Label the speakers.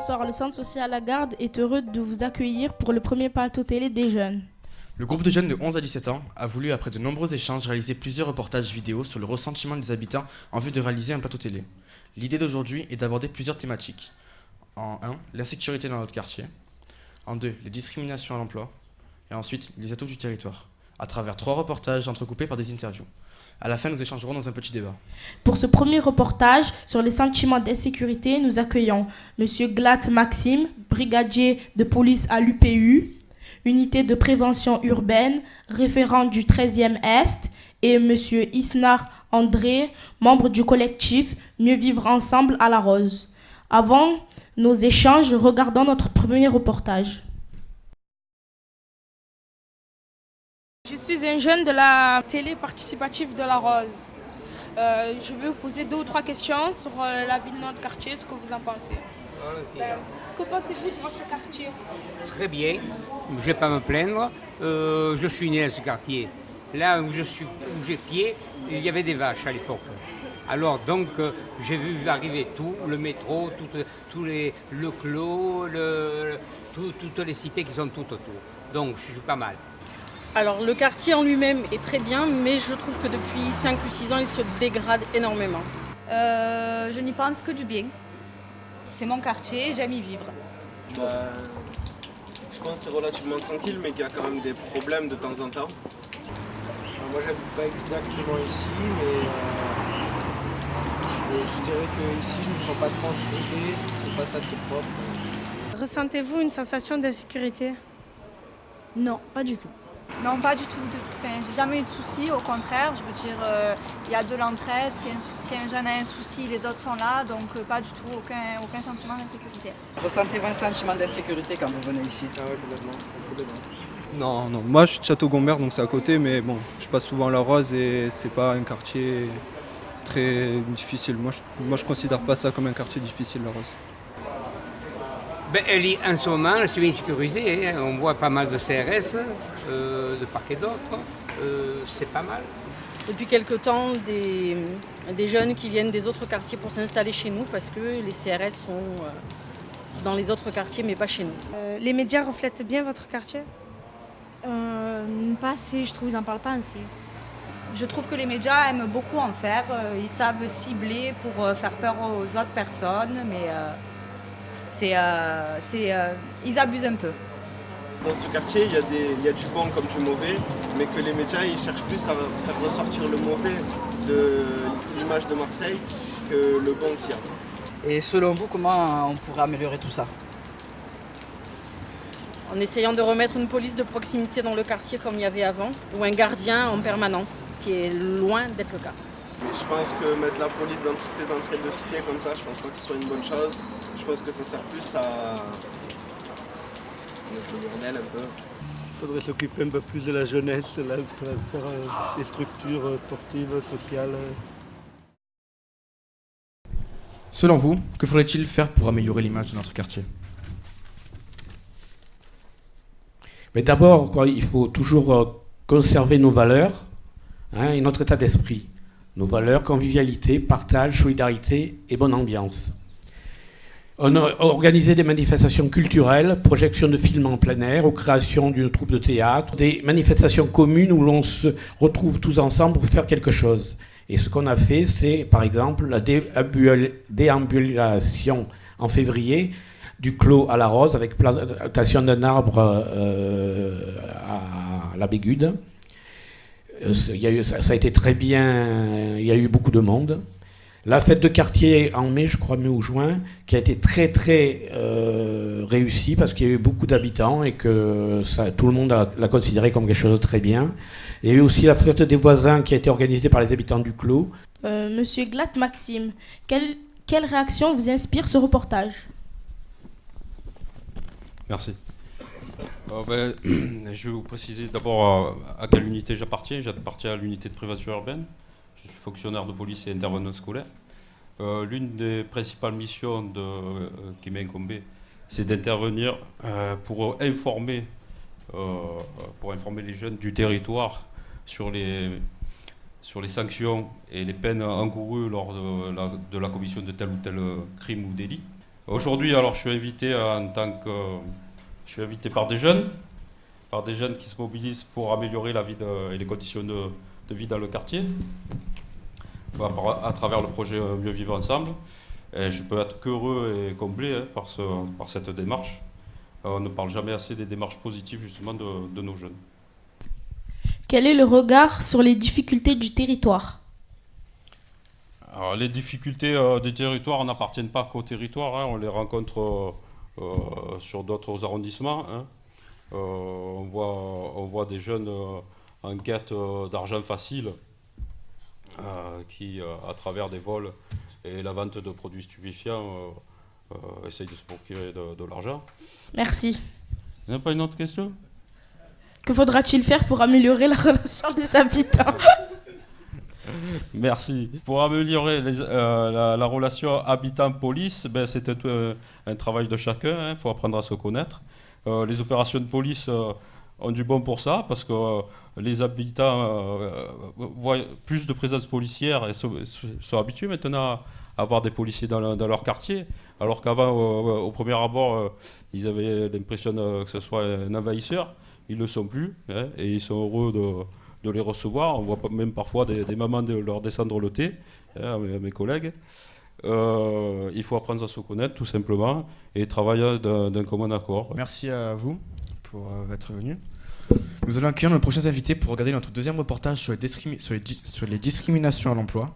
Speaker 1: Bonsoir, le Centre social La Garde est heureux de vous accueillir pour le premier plateau télé des jeunes.
Speaker 2: Le groupe de jeunes de 11 à 17 ans a voulu, après de nombreux échanges, réaliser plusieurs reportages vidéo sur le ressentiment des habitants en vue de réaliser un plateau télé. L'idée d'aujourd'hui est d'aborder plusieurs thématiques. En 1, l'insécurité dans notre quartier. En 2, les discriminations à l'emploi. Et ensuite, les atouts du territoire, à travers 3 reportages entrecoupés par des interviews. À la fin, nous échangerons dans un petit débat.
Speaker 1: Pour ce premier reportage sur les sentiments d'insécurité, nous accueillons M. Glatt Maxime, brigadier de police à l'UPU, unité de prévention urbaine, référent du 13e Est, et M. Isnar André, membre du collectif Mieux vivre ensemble à la Rose. Avant nos échanges, regardons notre premier reportage. Je suis un jeune de la télé participative de la Rose. Je vais vous poser 2 ou 3 questions sur la vie de notre quartier, ce que vous en pensez.
Speaker 3: Okay.
Speaker 1: Que pensez-vous de votre quartier?
Speaker 3: Très bien, je ne vais pas me plaindre. Je suis né dans ce quartier. Là où j'ai pied, il y avait des vaches à l'époque. Alors donc j'ai vu arriver tout, le métro, le clos, toutes les cités qui sont tout autour. Donc je suis pas mal.
Speaker 4: Alors le quartier en lui-même est très bien, mais je trouve que depuis 5 ou 6 ans, il se dégrade énormément.
Speaker 5: Je n'y pense que du bien. C'est mon quartier, j'aime y vivre.
Speaker 6: Je pense que c'est relativement tranquille, mais qu'il y a quand même des problèmes de temps en temps.
Speaker 7: Moi, j'habite pas exactement ici, mais je dirais qu'ici, je ne me sens pas trop en sécurité, je trouve pas ça très propre.
Speaker 1: Ressentez-vous une sensation d'insécurité?
Speaker 5: Non, pas du tout.
Speaker 8: Non, pas du tout. J'ai jamais eu de soucis, au contraire. Je veux dire, il y a de l'entraide. Si un jeune a un souci, les autres sont là. Donc, pas du tout, aucun sentiment d'insécurité.
Speaker 9: Ressentez-vous un sentiment d'insécurité quand vous venez ici?
Speaker 7: Ah ouais, complètement. Non. Moi, je suis de Château-Gombert, donc c'est à côté. Mais bon, je passe souvent à La Rose et c'est pas un quartier très difficile. Moi, je considère pas ça comme un quartier difficile, La Rose.
Speaker 3: En ce moment, elle est bien sécurisée. Hein. On voit pas mal de CRS, de part et d'autre. C'est pas mal.
Speaker 4: Depuis quelque temps, des jeunes qui viennent des autres quartiers pour s'installer chez nous parce que les CRS sont dans les autres quartiers mais pas chez nous.
Speaker 1: Les médias reflètent bien votre quartier?
Speaker 5: Pas assez, je trouve qu'ils n'en parlent pas assez.
Speaker 8: Je trouve que les médias aiment beaucoup en faire. Ils savent cibler pour faire peur aux autres personnes, mais ils abusent un peu.
Speaker 6: Dans ce quartier, il y a du bon comme du mauvais, mais que les médias ils cherchent plus à faire ressortir le mauvais de l'image de Marseille que le bon qu'il y a.
Speaker 9: Et selon vous, comment on pourrait améliorer tout ça?
Speaker 4: En essayant de remettre une police de proximité dans le quartier comme il y avait avant, ou un gardien en permanence, ce qui est loin d'être le cas.
Speaker 6: Je pense que mettre la police dans toutes les entrées de cité comme ça, je pense pas que ce soit une bonne chose. Je pense que ça sert plus à mettre le bordel un peu.
Speaker 10: Il faudrait s'occuper un peu plus de la jeunesse, là, faire des structures sportives, sociales.
Speaker 2: Selon vous, que faudrait-il faire pour améliorer l'image de notre quartier?
Speaker 11: Mais d'abord, il faut toujours conserver nos valeurs et notre état d'esprit. Nos valeurs, convivialité, partage, solidarité et bonne ambiance. On a organisé des manifestations culturelles, projection de films en plein air, ou création d'une troupe de théâtre, des manifestations communes où l'on se retrouve tous ensemble pour faire quelque chose. Et ce qu'on a fait, c'est par exemple la déambulation en février du Clos à la Rose avec plantation d'un arbre à la Bégude. Ça a été très bien, il y a eu beaucoup de monde. La fête de quartier en mai, je crois, mai ou juin, qui a été très très réussie parce qu'il y a eu beaucoup d'habitants et que tout le monde l'a considéré comme quelque chose de très bien. Il y a eu aussi la fête des voisins qui a été organisée par les habitants du Clos.
Speaker 1: Monsieur Glatt Maxime, quelle réaction vous inspire ce reportage?
Speaker 12: Merci. Je vais vous préciser d'abord à quelle unité j'appartiens. J'appartiens à l'unité de prévention urbaine. Je suis fonctionnaire de police et intervenant scolaire. L'une des principales missions qui m'est incombée, c'est d'intervenir pour informer les jeunes du territoire sur les sanctions et les peines encourues lors de la commission de tel ou tel crime ou délit. Aujourd'hui, alors, je suis invité je suis invité par des jeunes qui se mobilisent pour améliorer la vie et les conditions de vie dans le quartier, à travers le projet Mieux Vivre Ensemble. Et je peux être qu'heureux et comblé par cette démarche. On ne parle jamais assez des démarches positives justement de nos jeunes.
Speaker 1: Quel est le regard sur les difficultés du territoire?
Speaker 12: Alors, les difficultés des territoires n'appartiennent pas qu'au territoire, hein, on les rencontre sur d'autres arrondissements. Hein. On voit des jeunes en quête d'argent facile qui, à travers des vols et la vente de produits stupéfiants, essayent de se procurer de l'argent.
Speaker 1: Merci.
Speaker 12: Il n'y a pas une autre question?
Speaker 1: Que faudra-t-il faire pour améliorer la relation des habitants?
Speaker 12: Merci. Pour améliorer la relation habitant-police, c'est un travail de chacun, il faut apprendre à se connaître. Les opérations de police ont du bon pour ça, parce que les habitants voient plus de présence policière et sont habitués maintenant à avoir des policiers dans leur quartier, alors qu'avant, au premier abord, ils avaient l'impression que ce soit un envahisseur. Ils ne le sont plus, hein, et ils sont heureux de les recevoir. On voit même parfois des mamans leur descendre le thé, hein, mes collègues. Il faut apprendre à se connaître tout simplement et travailler d'un commun accord.
Speaker 2: Merci à vous pour être venus. Nous allons accueillir nos prochains invités pour regarder notre deuxième reportage sur les discriminations à l'emploi.